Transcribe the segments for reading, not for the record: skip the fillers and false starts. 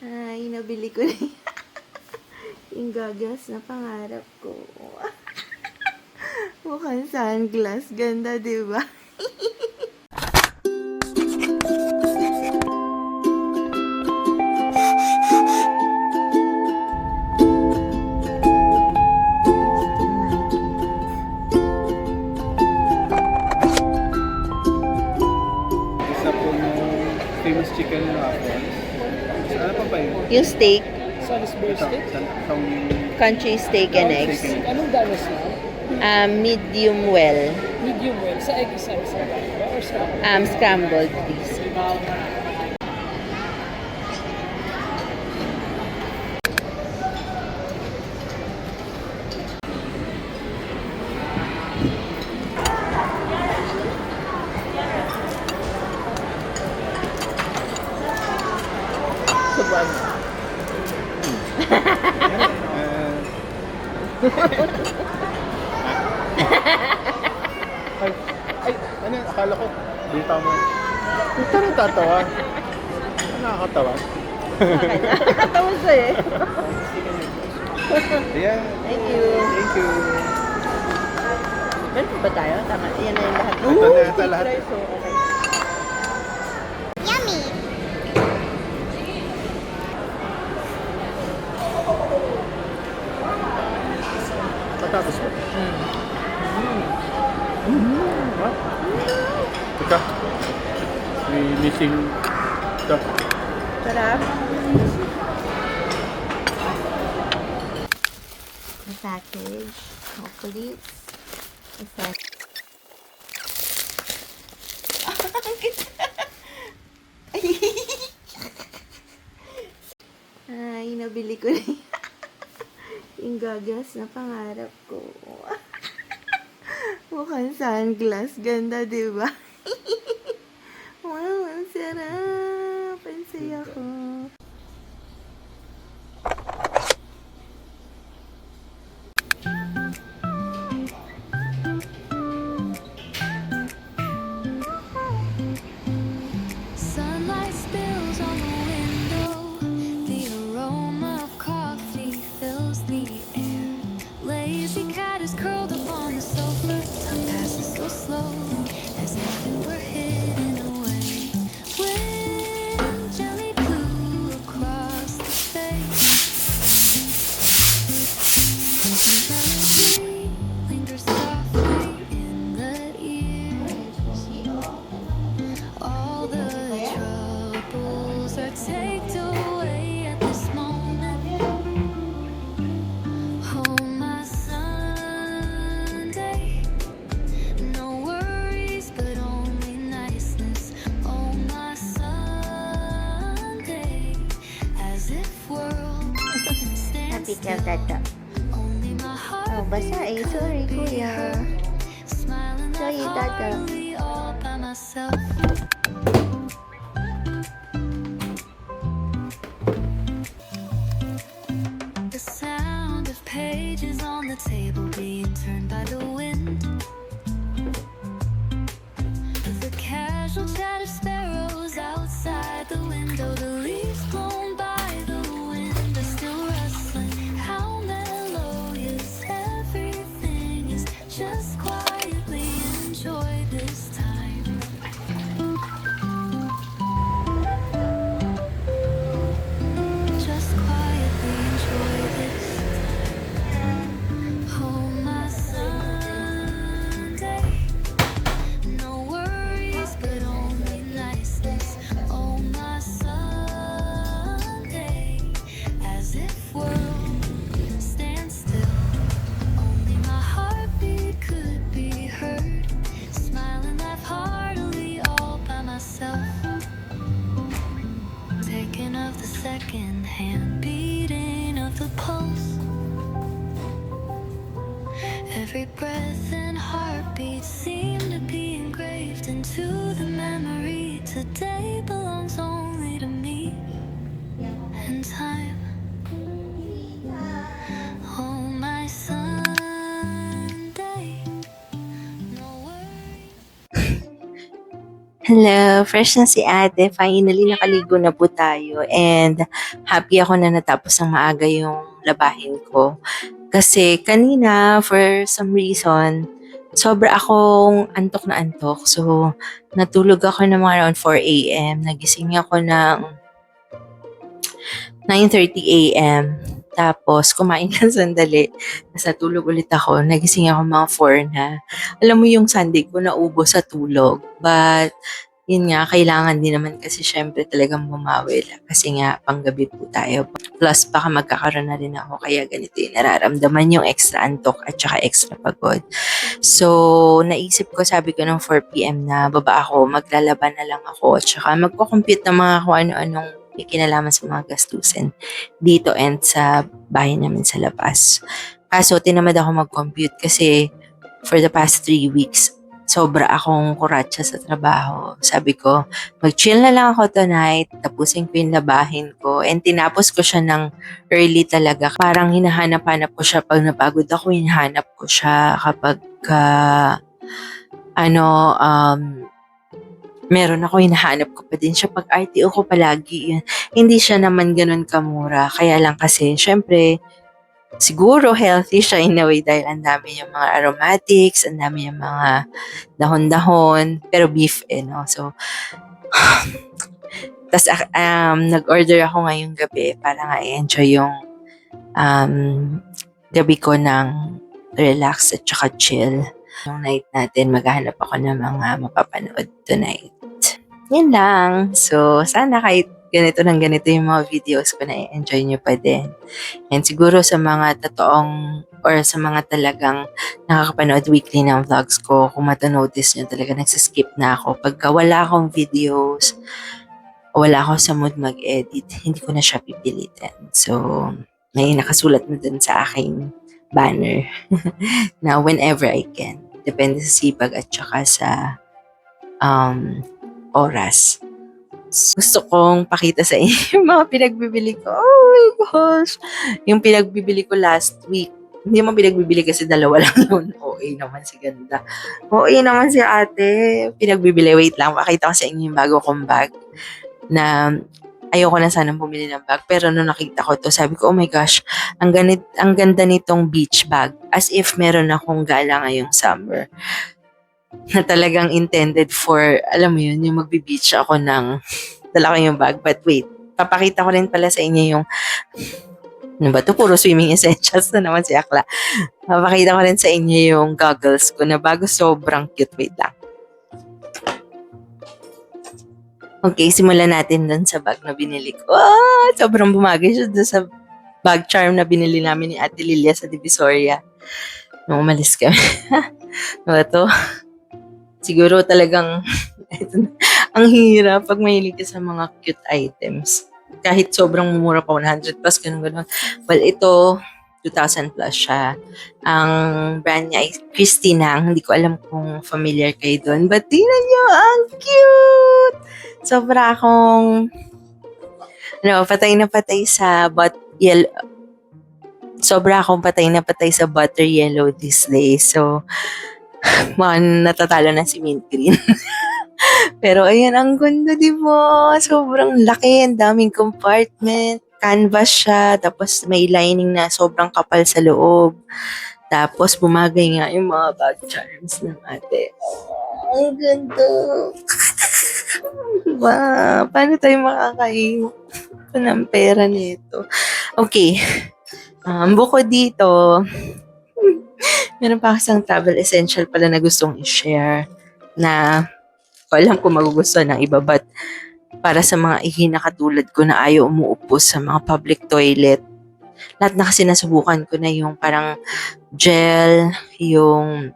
Ay, nabili ko na yung goggles na pangarap ko. Mukhang sunglass. Ganda, diba? Isa po yung famous chicken waffles. Ano pa ba yun? Yung steak, Salisbury steak? Itong country steak and eggs. Anong danas na? Medium well. Medium well. Sa egg isa ba? Or scrambled? Scrambled, please. Subag. Ay, ano, akala ko, di tama. Ito rin tatawa. Nakakatawa. Nakakatawa sa'yo eh. Yeah. Thank you. Thank you. Meron ba tayo? Tama. Yan na yung lahat. Ito na ata lahat. Rice, oh, okay. Matapos ba? Ha? Teka. May missing ito. Sarap. The package. Hopefully. The package. Ay, nabili ko na yung goggles na pangarap ko. Mukhang sunglass. Ganda, diba? Wow, ang sarap. Ang saya ko. Sunlight spills on the window. The aroma of coffee fills the air. Lazy cat is curled up on the sofa. Time passes so slow, as if it were hidden away. Wind gently blew across the space. Melody lingers softly in the ears. All the troubles are taken away at this moment. Oh, my Sunday, no worries, but only niceness. Oh, my Sunday, as if world stands Happy ka, still. tata. Only my Oh, heart basa eh. Sorry, kuya. smiling Sorry, tata. hardly all by myself. The sound of pages on the table being turned by the wind. The casual chat of sparrows outside the window. The leaves blown by the wind are still rustling. How melodious everything is. Just quietly enjoy this time. Just quietly enjoy this time. Oh, my Sunday, no worries, but only niceness. Oh, my Sunday, as if world stands still. Only my heartbeat could be heard, smiling laugh heartily all by myself. Taking of the second hand beating of the pulse. Every breath and heartbeat seem to be engraved into the memory. Today belongs only to me and time. Oh, my Sunday, no worries. Hello, fresh na si ate. Finally, nakaligo na po tayo. And happy ako na natapos ng maaga yung labahin ko. Kasi kanina, for some reason, sobra akong antok na antok. So, natulog ako ng mga around 4 a.m. Nagising ako ng 9:30 a.m. Tapos, kumain ng sandali. Tapos natulog ulit ako. Nagising ako mga 4 na. Alam mo yung Sunday ko naubos sa tulog. But, yun nga, kailangan din naman kasi syempre talagang bumawi lang. Kasi nga, panggabi po tayo. Plus, baka magkakaroon na rin ako. Kaya ganito yung nararamdaman yung extra antok at saka extra pagod. So, naisip ko, sabi ko ng 4 p.m. na baba ako, maglalaban na lang ako. At saka magko-compute ng mga kung ano-anong may kinalaman sa mga gastusin dito and sa bahay namin sa labas. Kaso, tinamad ako mag-compute kasi for the past 3 weeks, sobra akong kuratsa sa trabaho. Sabi ko, mag-chill na lang ako tonight, tapusin ko yung labahin ko. And tinapos ko siya ng early talaga. Parang hinahanap-hanap ko siya pag napagod ako, hinahanap ko siya kapag meron ako, hinahanap ko pa din siya pag RTO ko palagi. Yun. Hindi siya naman ganun kamura. Kaya lang kasi, syempre, siguro healthy siya in a way dahil ang dami yung mga aromatics, ang dami yung mga dahon-dahon, pero beef no? So, tas nag-order ako ngayong gabi para nga i-enjoy yung gabi ko ng relax at saka chill. Yung night natin, maghahanap ako ng mga mapapanood tonight. Yan lang. So, sana kahit ganito ng ganito yung mga videos ko na i-enjoy nyo pa din. And siguro sa mga totoong or sa mga talagang nakakapanood weekly ng vlogs ko, kung matanotice nyo talaga nagsiskip na ako. Pagka wala akong videos, wala ako sa mood mag-edit, hindi ko na siya pipilitin. So, may nakasulat na dun sa aking banner na whenever I can. Depende sa sipag at saka sa oras. Gusto kong pakita sa inyo yung mga pinagbibili ko. Oh my gosh! Yung pinagbibili ko last week. Hindi mo pinagbibili kasi dalawa lang yun. OA naman si ganda. OA naman si ate. Pinagbibili. Wait lang, pakita ko sa inyo yung bago kong bag. Na ayoko na sanang bumili ng bag. Pero nung nakita ko to, sabi ko, oh my gosh, ang ganda nitong beach bag. As if meron akong gala ngayong summer. Na talagang intended for, alam mo yun, yung magbe-beach ako ng dala ko yung bag. But wait, papakita ko rin pala sa inyo yung ano ba to? Puro swimming essentials na naman si Akla. Papakita ko rin sa inyo yung goggles ko na bago, sobrang cute. Wait lang. Okay, simulan natin dun sa bag na binili ko. Sobrang bumagay siya dun sa bag charm na binili namin ni Ate Lilia sa Divisoria. Nung umalis kami. Ano ba to? Siguro talagang ang hirap pag mahilig ka sa mga cute items. Kahit sobrang mumura pa, 100 plus, ganun. Well, ito, 2,000 plus siya. Ang brand niya ay Christina. Hindi ko alam kung familiar kayo doon. But tingnan nyo, ang cute! Sobra akong patay na patay sa yellow. Sobra akong patay na patay sa butter yellow these days. So, natatalo na si mint green. Pero ayan, ang ganda, di ba? Sobrang laki, ang daming compartment. Canvas siya, tapos may lining na sobrang kapal sa loob. Tapos bumagay nga yung mga bag charms ng ate. Oh, ang ganda. Wow, paano tayo makakain ng pera nito? Okay. Bukod dito, meron pa isang travel essential pala na gustong i-share na ko alam kung magugustuhan ng iba, but para sa mga ihina katulad ko na ayaw umuupo sa mga public toilet, lahat na kasi nasubukan ko na yung parang gel, yung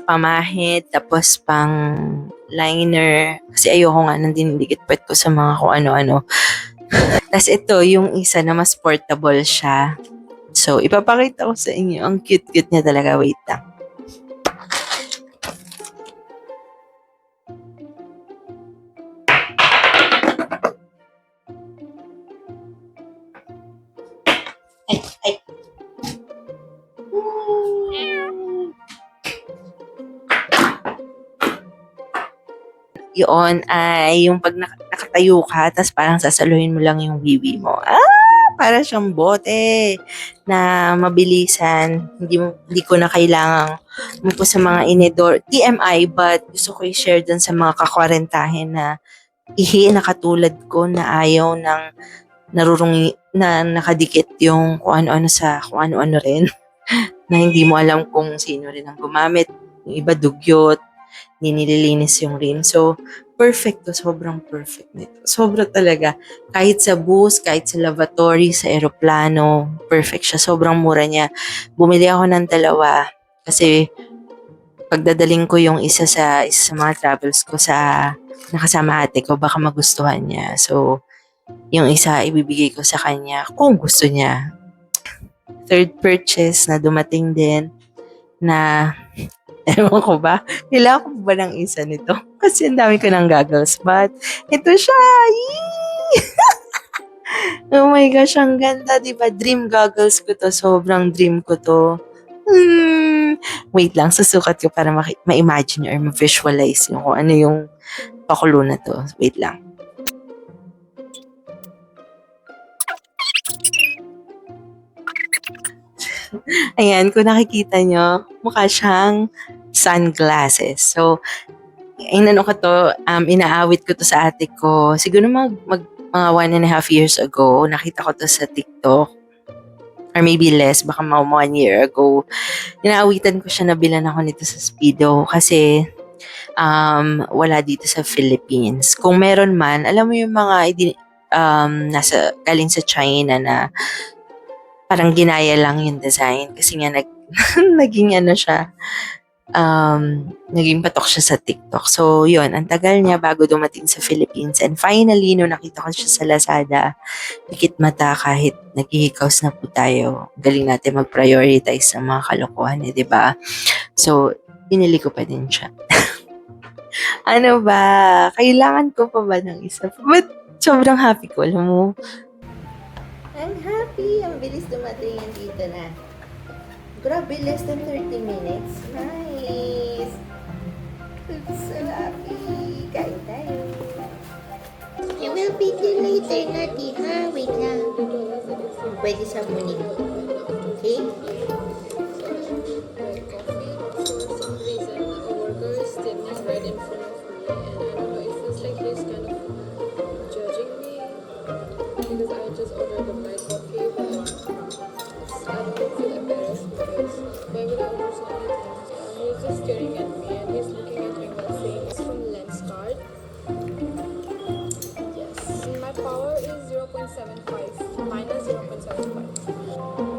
pamahid, tapos pang liner, kasi ayoko nga nang dinidikit pet ko sa mga kung ano-ano. Tapos ito, yung isa na mas portable siya. So, ipapakita ko sa inyo. Ang cute-cute niya talaga. Wait lang. Ay. Yun ay yung pag nakatayo ka, tapos parang sasaluhin mo lang yung wiwi mo. Para siyang bote na mabilisan. Hindi ko na kailangang mo sa mga inidor. TMI, but gusto ko i-share dun sa mga kakwarentahin na ihi na katulad ko na ayaw ng narurungi na nakadikit yung kung ano-ano sa kung ano-ano rin na hindi mo alam kung sino rin ang gumamit. Yung iba dugyot, hindi nililinis yung rim. So, perfect to. Sobrang perfect nito. Sobra talaga. Kahit sa bus, kahit sa lavatory, sa eroplano, perfect siya. Sobrang mura niya. Bumili ako ng dalawa kasi pagdadaling ko yung isa sa mga travels ko sa nakasama ate ko, baka magustuhan niya. So, yung isa ibibigay ko sa kanya kung gusto niya. Third purchase na dumating din na ewan ko ba, kailangan ko ba ng isa nito? Kasi ang dami ko ng goggles. But, ito siya! Yee! Oh my gosh, ang ganda, diba? Dream goggles ko to. Sobrang dream ko to. Wait lang, susukat ko para ma-imagine or ma-visualize yung kung ano yung pakulo na to. Wait lang. Ayan, kung nakikita nyo, mukha siyang sunglasses. So, inano ko to, inaawit ko to sa ate ko. Siguro mga 1.5 years ago, nakita ko to sa TikTok. Or maybe less, baka mga 1 year ago. Inaawitan ko siya, nabilan ako nito sa Speedo kasi wala dito sa Philippines. Kung meron man, alam mo yung mga galing sa China na parang ginaya lang yung design kasi nga naging ano siya, naging patok siya sa TikTok. So, yun, ang tagal niya bago dumating sa Philippines. And finally, nung nakita ko siya sa Lazada, pikit mata kahit naghihikaws na po tayo. Galing natin mag-prioritize sa mga kalokohan, di ba? So, pinili ko pa din siya. Ano ba? Kailangan ko pa ba ng isa? But, sobrang happy ko, alam mo. I'm happy. Ang bilis dumating yan dito na. Grabe, less than 30 minutes. Nice. I'm so happy. Kain tayo. I will be there later, Nati, ha? Wait lang. Pwede sabunin ko. Okay? Because I just ordered a black coffee, but I don't feel embarrassed because why would I order something? He's just staring at me and he's looking at me while saying it's from Lenskart. Yes. And my power is 0.75, minus 0.75.